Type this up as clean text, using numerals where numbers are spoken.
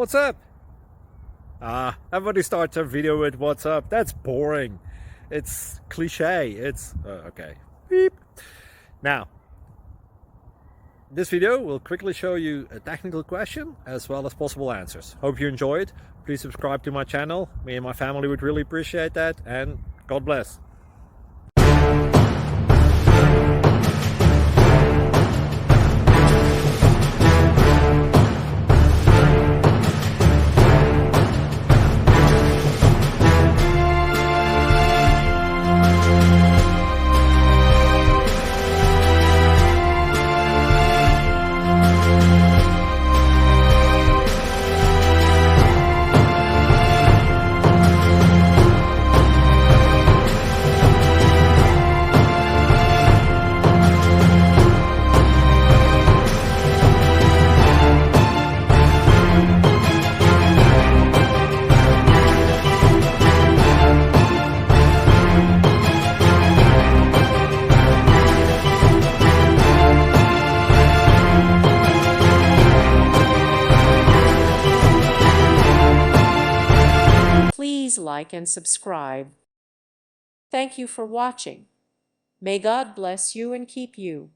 What's up? Everybody starts a video with what's up. That's boring. It's cliche. It's okay. Beep. Now, this video will quickly show you a technical question as well as possible answers. Hope you enjoyed. Please subscribe to my channel. Me and my family would really appreciate that, and God bless. Please like and subscribe. Thank you for watching. May God bless you and keep you.